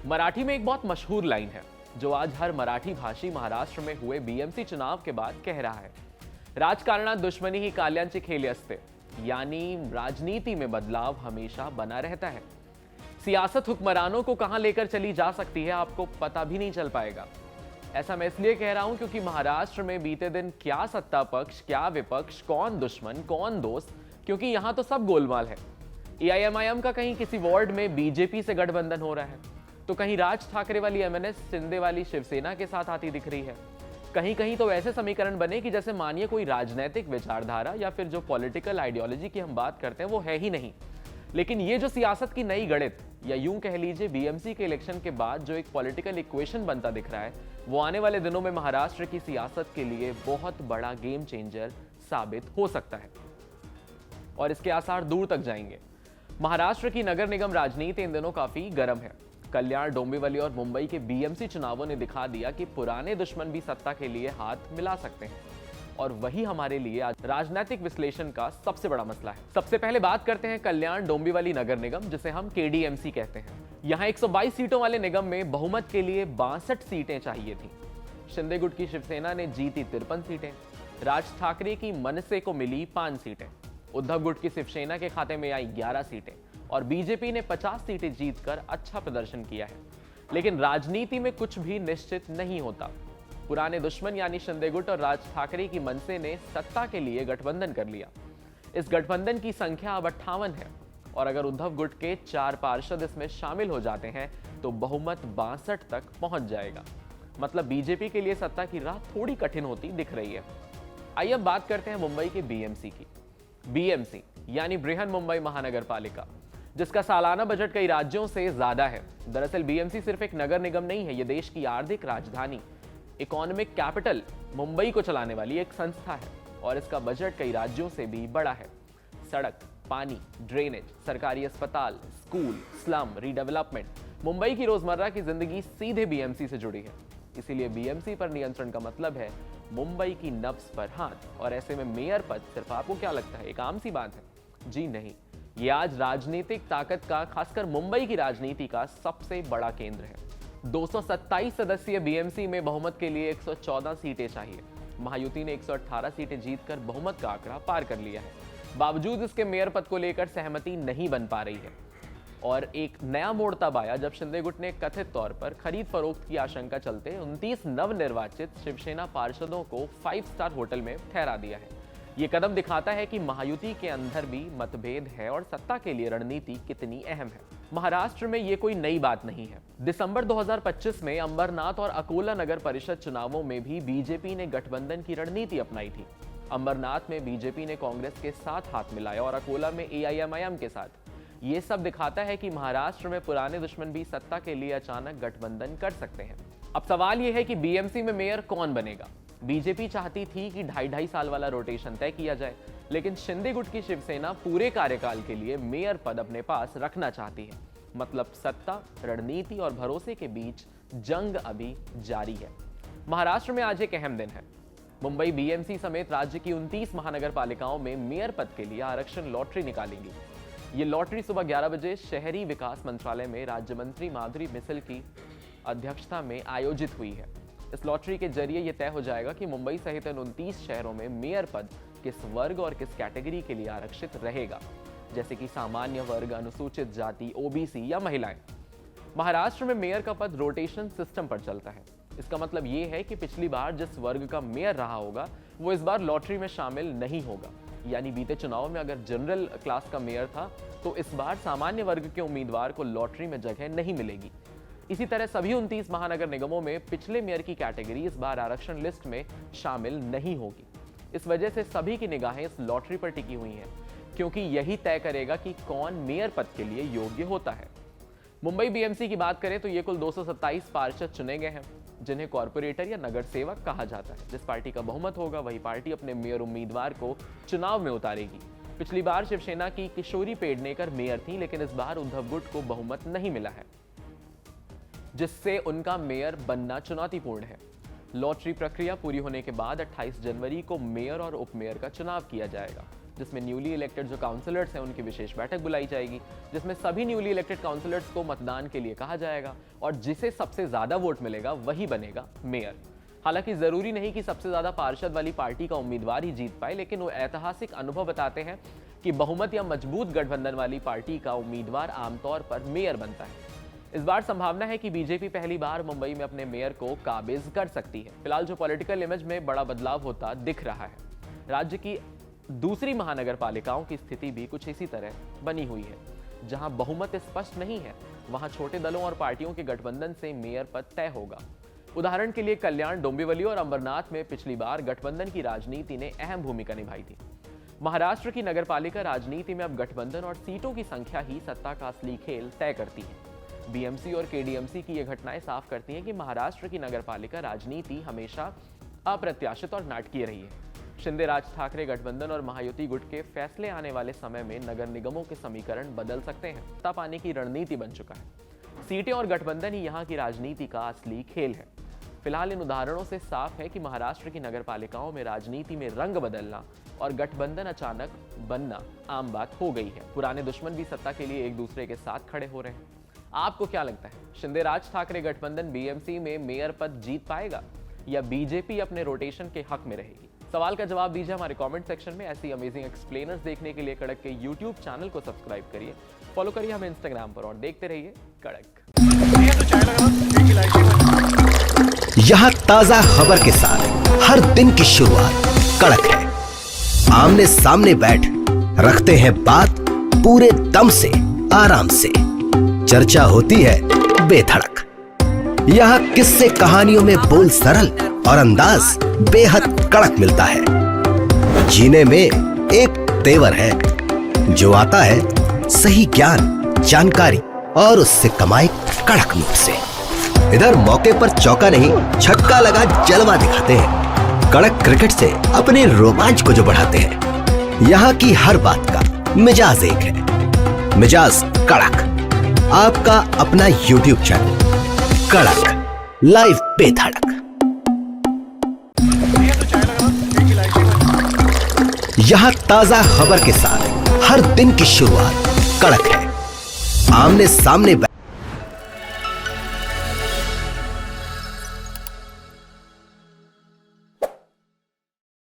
मराठी में एक बहुत मशहूर लाइन है जो आज हर मराठी भाषी महाराष्ट्र में हुए बीएमसी चुनाव के बाद कह रहा है, राजकारणात दुश्मनी ही काल्यांची खेली असते। यानी राजनीति में बदलाव हमेशा बना रहता है। सियासत हुक्मरानों को कहां लेकर चली जा सकती है आपको पता भी नहीं चल पाएगा। ऐसा मैं इसलिए कह रहा हूं क्योंकि महाराष्ट्र में बीते दिन क्या सत्ता पक्ष क्या विपक्ष, कौन दुश्मन कौन दोस्त, क्योंकि यहां तो सब गोलमाल है। एआईएमआईएम का कहीं किसी वार्ड में बीजेपी से गठबंधन हो रहा है, तो कहीं राज ठाकरे वाली एमएनएस शिंदे वाली शिवसेना के साथ आती दिख रही है। कहीं कहीं तो ऐसे समीकरण बने कि जैसे मानिए कोई राजनीतिक विचारधारा या फिर जो पॉलिटिकल आइडियोलॉजी की हम बात करते हैं वो है ही नहीं। लेकिन ये जो सियासत की नई गणित या यूं कह लीजिए बीएमसी के इलेक्शन के बाद जो एक पॉलिटिकल इक्वेशन बनता दिख रहा है, वो आने वाले दिनों में महाराष्ट्र की सियासत के लिए बहुत बड़ा गेम चेंजर साबित हो सकता है और इसके आसार दूर तक जाएंगे। महाराष्ट्र की नगर निगम राजनीति इन दिनों काफी गर्म है। कल्याण, डोंबिवली और मुंबई के बीएमसी चुनावों ने दिखा दिया कि पुराने दुश्मन भी सत्ता के लिए हाथ मिला सकते हैं और वही हमारे लिए आज राजनीतिक विश्लेषण का सबसे बड़ा मसला है। सबसे पहले बात करते हैं कल्याण डोंबिवली नगर निगम, जिसे हम केडीएमसी कहते हैं। यहाँ 122 सीटों वाले निगम में बहुमत के लिए 62 सीटें चाहिए थी। शिंदे गुट की शिवसेना ने जीती 53 सीटें, राज ठाकरे की मनसे को मिली 5 सीटें, उद्धव गुट की शिवसेना के खाते में आई 11 सीटें और बीजेपी ने 50 सीटें जीतकर अच्छा प्रदर्शन किया है। लेकिन राजनीति में कुछ भी निश्चित नहीं होता। पुराने दुश्मन यानी शिंदे गुट और राज ठाकरे की मनसे ने सत्ता के लिए गठबंधन कर लिया। इस गठबंधन की संख्या अब 58 है और अगर उद्धव गुट के 4 पार्षद इसमें शामिल हो जाते हैं तो बहुमत 62 तक पहुंच जाएगा। मतलब बीजेपी के लिए सत्ता की राह थोड़ी कठिन होती दिख रही है। आइए अब बात करते हैं मुंबई के बीएमसी की। बीएमसी यानी बृहन मुंबई महानगर पालिका, जिसका सालाना बजट कई राज्यों से ज्यादा है। दरअसल बीएमसी सिर्फ एक नगर निगम नहीं है, यह देश की आर्थिक राजधानी, इकोनॉमिक कैपिटल मुंबई को चलाने वाली एक संस्था है और इसका बजट कई राज्यों से भी बड़ा है। सड़क, पानी, ड्रेनेज, सरकारी अस्पताल, स्कूल, स्लम, रीडेवलपमेंट, मुंबई की रोजमर्रा की जिंदगी सीधे बीएमसी से जुड़ी है। इसीलिए बीएमसी पर नियंत्रण का मतलब है मुंबई की नब्ज पर हाथ। और ऐसे में मेयर पद सिर्फ आपको क्या लगता है एक आम सी बात है? जी नहीं, ये आज राजनीतिक ताकत का, खासकर मुंबई की राजनीति का सबसे बड़ा केंद्र है। 227 सदस्यीय बीएमसी में बहुमत के लिए 114 सीटें चाहिए। महायुति ने 118 सीटें जीतकर बहुमत का आंकड़ा पार कर लिया है। बावजूद इसके मेयर पद को लेकर सहमति नहीं बन पा रही है और एक नया मोड़ तब आया जब शिंदे गुट ने कथित तौर पर खरीद फरोख्त की आशंका चलते 29 नवनिर्वाचित शिवसेना पार्षदों को 5 स्टार होटल में ठहरा दिया है। ये कदम दिखाता है कि महायुति के अंदर भी मतभेद है और सत्ता के लिए रणनीति कितनी अहम है। महाराष्ट्र में ये कोई नई बात नहीं है। दिसंबर 2025 में अंबरनाथ और अकोला नगर परिषद चुनावों में भी बीजेपी ने गठबंधन की रणनीति अपनाई थी। अंबरनाथ में बीजेपी ने कांग्रेस के साथ हाथ मिलाया और अकोला में एआईएमआईएम के साथ। ये सब दिखाता है कि महाराष्ट्र में पुराने दुश्मन भी सत्ता के लिए अचानक गठबंधन कर सकते हैं। अब सवाल यह है कि बीएमसी में मेयर कौन बनेगा? बीजेपी चाहती थी कि 2.5 साल वाला रोटेशन तय किया जाए, लेकिन शिंदे गुट की शिवसेना पूरे कार्यकाल के लिए मेयर पद अपने पास रखना चाहती है। मतलब सत्ता, रणनीति और भरोसे के बीच जंग अभी जारी है। महाराष्ट्र में आज एक अहम दिन है। मुंबई बीएमसी समेत राज्य की 29 महानगर पालिकाओं में मेयर पद के लिए आरक्षण लॉटरी निकालेंगी। ये लॉटरी सुबह 11 बजे शहरी विकास मंत्रालय में राज्य मंत्री माधुरी मिसल की अध्यक्षता में आयोजित हुई है। इस लॉटरी के जरिए यह तय हो जाएगा कि मुंबई सहित 29 शहरों में मेयर पद किस वर्ग और किस कैटेगरी के लिए आरक्षित रहेगा, जैसे कि सामान्य वर्ग, अनुसूचित जाति, ओबीसी या महिलाएं। महाराष्ट्र में मेयर का पद रोटेशन सिस्टम पर चलता है। इसका मतलब ये है कि पिछली बार जिस वर्ग का मेयर रहा होगा वो इस बार लॉटरी में शामिल नहीं होगा। यानी बीते चुनाव में अगर जनरल क्लास का मेयर था तो इस बार सामान्य वर्ग के उम्मीदवार को लॉटरी में जगह नहीं मिलेगी। इसी तरह सभी 29 महानगर निगमों में पिछले मेयर की कैटेगरी इस बार आरक्षण लिस्ट में शामिल नहीं होगी। इस वजह से सभी की निगाहें इस लॉटरी पर टिकी हुई हैं, क्योंकि यही तय करेगा कि कौन मेयर पद के लिए योग्य होता है। मुंबई बीएमसी की बात करें तो ये कुल 227 पार्षद चुने गए हैं, जिन्हें कॉर्पोरेटर या नगर सेवक कहा जाता है। जिस पार्टी का बहुमत होगा वही पार्टी अपने मेयर उम्मीदवार को चुनाव में उतारेगी। पिछली बार शिवसेना की किशोरी पेडनेकर मेयर थी, लेकिन इस बार उद्धव गुट को बहुमत नहीं मिला है, जिससे उनका मेयर बनना चुनौतीपूर्ण है। लॉटरी प्रक्रिया पूरी होने के बाद 28 जनवरी को मेयर और उपमेयर का चुनाव किया जाएगा, जिसमें न्यूली इलेक्टेड जो काउंसलर्स हैं उनकी विशेष बैठक बुलाई जाएगी, जिसमें सभी न्यूली इलेक्टेड काउंसलर्स को मतदान के लिए कहा जाएगा और जिसे सबसे ज्यादा वोट मिलेगा वही बनेगा मेयर। हालांकि जरूरी नहीं कि सबसे ज्यादा पार्षद वाली पार्टी का उम्मीदवार ही जीत पाए, लेकिन वो ऐतिहासिक अनुभव बताते हैं कि बहुमत या मजबूत गठबंधन वाली पार्टी का उम्मीदवार आमतौर पर मेयर बनता है। इस बार संभावना है कि बीजेपी पहली बार मुंबई में अपने मेयर को काबिज कर सकती है। फिलहाल जो पॉलिटिकल इमेज में बड़ा बदलाव होता दिख रहा है। राज्य की दूसरी महानगर पालिकाओं की स्थिति भी कुछ इसी तरह बनी हुई है। जहां बहुमत स्पष्ट नहीं है, वहां छोटे दलों और पार्टियों के गठबंधन से मेयर पद तय होगा। उदाहरण के लिए कल्याण, डोंबिवली और अंबरनाथ में पिछली बार गठबंधन की राजनीति ने अहम भूमिका निभाई थी। महाराष्ट्र की नगरपालिका राजनीति में अब गठबंधन और सीटों की संख्या ही सत्ता का असली खेल तय करती है। बीएमसी और केडीएमसी की ये घटनाएं साफ करती हैं कि महाराष्ट्र की नगरपालिका राजनीति हमेशा अप्रत्याशित और नाटकीय रही है। शिंदे राज ठाकरे गठबंधन और महायुति गुट के फैसले आने वाले समय में नगर निगमों के समीकरण बदल सकते हैं। सत्ता पाने की रणनीति बन चुका है। सीटें और गठबंधन ही यहाँ की राजनीति का असली खेल है। फिलहाल इन उदाहरणों से साफ है कि महाराष्ट्र की नगरपालिकाओं में राजनीति में रंग बदलना और गठबंधन अचानक बनना आम बात हो गई है। पुराने दुश्मन भी सत्ता के लिए एक दूसरे के साथ खड़े हो रहे हैं। आपको क्या लगता है, शिंदे राज ठाकरे गठबंधन बीएमसी में मेयर पद जीत पाएगा या बीजेपी अपने रोटेशन के हक में रहेगी? सवाल का जवाब दीजिए हमारे कमेंट सेक्शन में। ऐसी अमेजिंग एक्सप्लेनर्स देखने के लिए कड़क के यूट्यूब चैनल को सब्सक्राइब करिए, फॉलो करिए हमें इंस्टाग्राम पर और देखते रहिए कड़क। यहाँ ताजा खबर के साथ हर दिन की शुरुआत कड़क है। आमने सामने बैठ रखते हैं बात पूरे दम से, आराम से चर्चा होती है बेधड़क। यहाँ किस्से कहानियों में बोल सरल और अंदाज बेहद कड़क मिलता है। जीने में एक तेवर है जो आता है सही ज्ञान, जानकारी और उससे कमाई कड़क नोट से। इधर मौके पर चौका नहीं छक्का लगा जलवा दिखाते हैं। कड़क क्रिकेट से अपने रोमांच को जो बढ़ाते हैं। यहाँ की हर बात का मिजाज एक है, मिजाज कड़क। आपका अपना YouTube चैनल कड़क, लाइव बेधड़क। यहाँ ताजा खबर के साथ हर दिन की शुरुआत कड़क है। आमने सामने